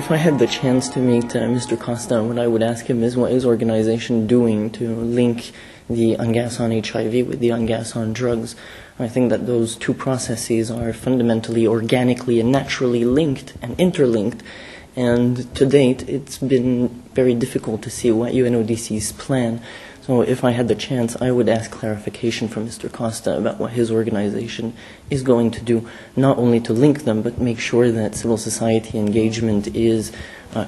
if I had the chance to meet Mr. Costa, what I would ask him is what is organization doing to link the ungas on HIV with the ungas on drugs. I think that those two processes are fundamentally, organically, and naturally linked and interlinked. And to date, it's been very difficult to see what UNODC's plan. So if I had the chance, I would ask clarification from Mr. Costa about what his organization is going to do, not only to link them, but make sure that civil society engagement is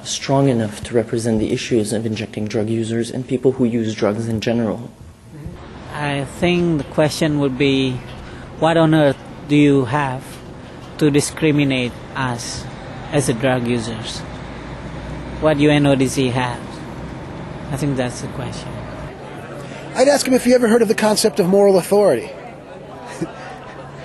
strong enough to represent the issues of injecting drug users and people who use drugs in general. I think the question would be, what on earth do you have to discriminate us as the drug users? What UNODC has? I think that's the question. I'd ask him if he ever heard of the concept of moral authority.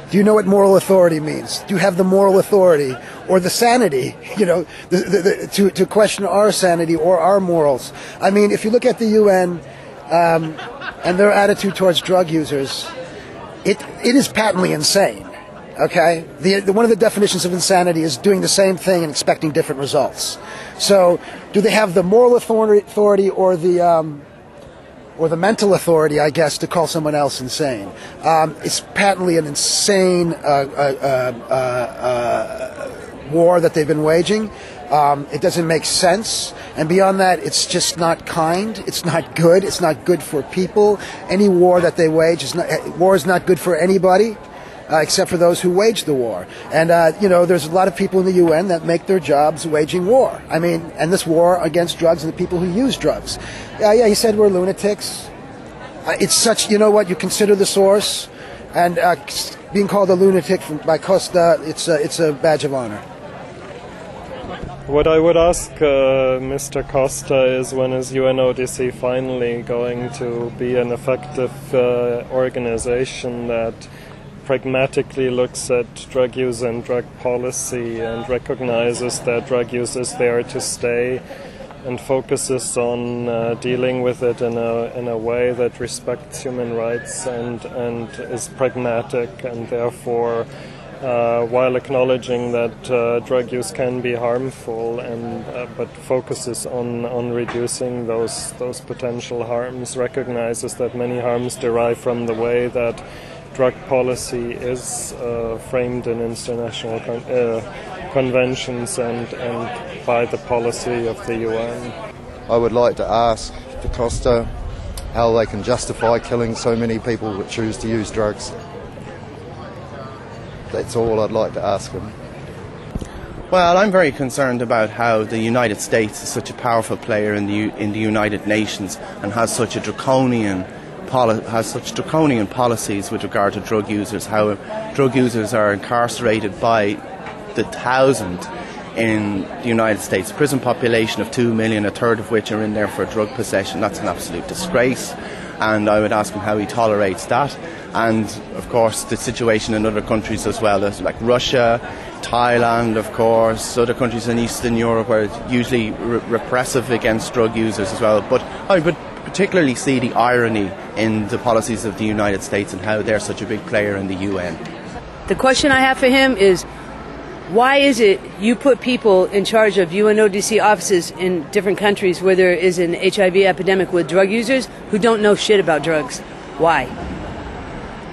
Do you know what moral authority means? Do you have the moral authority or the sanity, to question our sanity or our morals? I mean, if you look at the UN and their attitude towards drug users, it is patently insane. Okay, one of the definitions of insanity is doing the same thing and expecting different results. So, do they have the moral authority or the mental authority, I guess, to call someone else insane? It's patently an insane war that they've been waging. It doesn't make sense, and beyond that, it's just not kind. It's not good. It's not good for people. Any war that they wage war is not good for anybody. Except for those who wage the war. And, there's a lot of people in the UN that make their jobs waging war. I mean, and this war against drugs and the people who use drugs. Yeah, he said we're lunatics. It's such, you consider the source, and being called a lunatic by Costa, it's a badge of honor. What I would ask Mr. Costa is, when is UNODC finally going to be an effective organization that pragmatically looks at drug use and drug policy and recognizes that drug use is there to stay and focuses on dealing with it in a way that respects human rights and is pragmatic, and therefore while acknowledging that drug use can be harmful but focuses on reducing those potential harms, recognizes that many harms derive from the way that drug policy is framed in international conventions and by the policy of the UN. I would like to ask the Costa how they can justify killing so many people that choose to use drugs. That's all I'd like to ask them. Well, I'm very concerned about how the United States is such a powerful player in the United Nations and has such draconian policies with regard to drug users, how drug users are incarcerated by the thousand in the United States. Prison population of 2 million, a third of which are in there for drug possession. That's an absolute disgrace, and I would ask him how he tolerates that. And of course the situation in other countries as well, like Russia, Thailand, of course, other countries in Eastern Europe are usually repressive against drug users as well. But I would particularly see the irony in the policies of the United States and how they're such a big player in the UN. The question I have for him is, why is it you put people in charge of UNODC offices in different countries where there is an HIV epidemic with drug users who don't know shit about drugs? Why?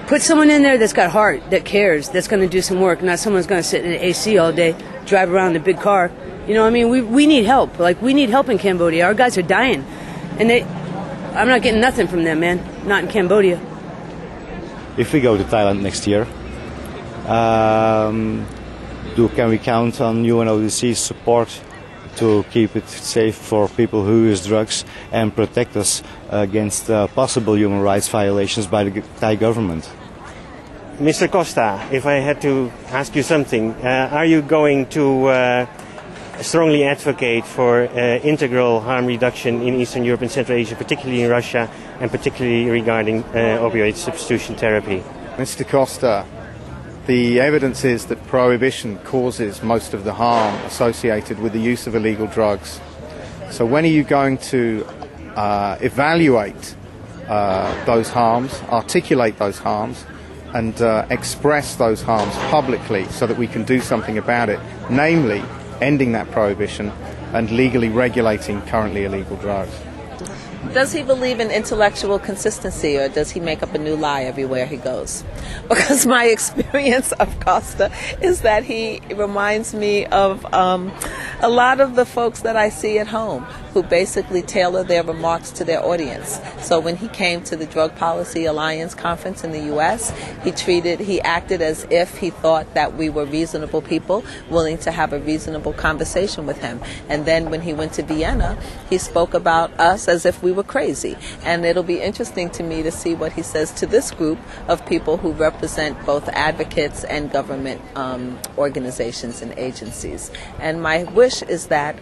Put someone in there that's got heart, that cares, that's going to do some work, not someone's going to sit in an AC all day, drive around in a big car. You know what I mean? We need help. We need help in Cambodia. Our guys are dying. And I'm not getting nothing from them, man. Not in Cambodia. If we go to Thailand next year, can we count on UNODC's support to keep it safe for people who use drugs and protect us against possible human rights violations by the Thai government? Mr. Costa, if I had to ask you something, are you going to strongly advocate for integral harm reduction in Eastern Europe and Central Asia, particularly in Russia, and particularly regarding opioid substitution therapy? Mr. Costa, the evidence is that prohibition causes most of the harm associated with the use of illegal drugs. So when are you going to evaluate those harms, articulate those harms, and express those harms publicly so that we can do something about it, namely ending that prohibition and legally regulating currently illegal drugs. Does he believe in intellectual consistency, or does he make up a new lie everywhere he goes? Because my experience of Costa is that he reminds me of a lot of the folks that I see at home who basically tailor their remarks to their audience. So when he came to the Drug Policy Alliance conference in the U.S., he acted as if he thought that we were reasonable people, willing to have a reasonable conversation with him. And then when he went to Vienna, he spoke about us as if we were crazy. And it'll be interesting to me to see what he says to this group of people who represent both advocates and government organizations and agencies. And my wish is that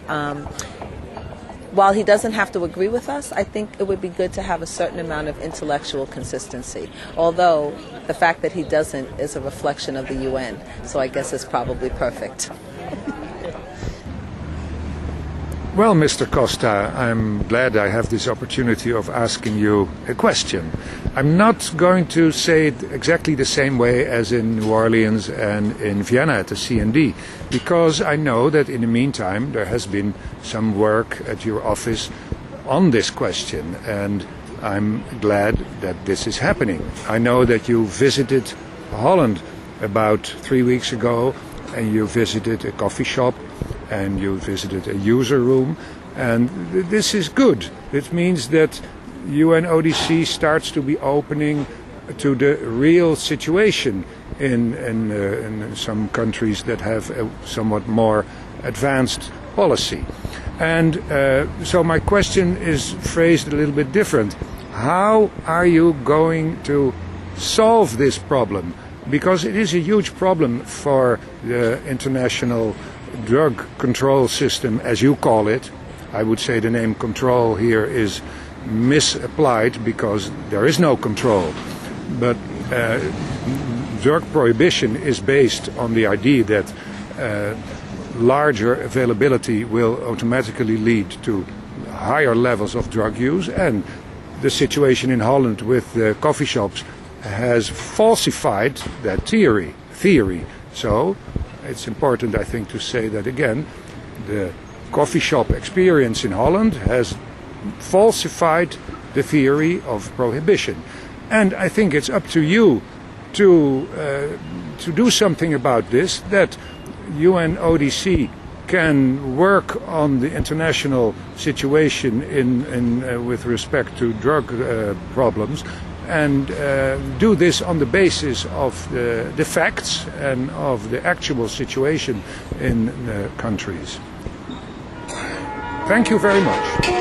while he doesn't have to agree with us, I think it would be good to have a certain amount of intellectual consistency. Although the fact that he doesn't is a reflection of the UN, so I guess it's probably perfect. Well, Mr. Costa, I'm glad I have this opportunity of asking you a question. I'm not going to say it exactly the same way as in New Orleans and in Vienna at the CND, because I know that in the meantime there has been some work at your office on this question, and I'm glad that this is happening. I know that you visited Holland about 3 weeks ago, and you visited a coffee shop, and you visited a user room, and this is good. It means that UNODC starts to be opening to the real situation in some countries that have a somewhat more advanced policy. And so my question is phrased a little bit different. How are you going to solve this problem? Because it is a huge problem for the international drug control system, as you call it. I would say the name control here is misapplied because there is no control. But drug prohibition is based on the idea that larger availability will automatically lead to higher levels of drug use, and the situation in Holland with the coffee shops has falsified that theory. So it's important, I think, to say that again, the coffee shop experience in Holland has falsified the theory of prohibition. And I think it's up to you to do something about this, that UNODC can work on the international situation with respect to drug problems, and do this on the basis of the facts and of the actual situation in the countries. Thank you very much.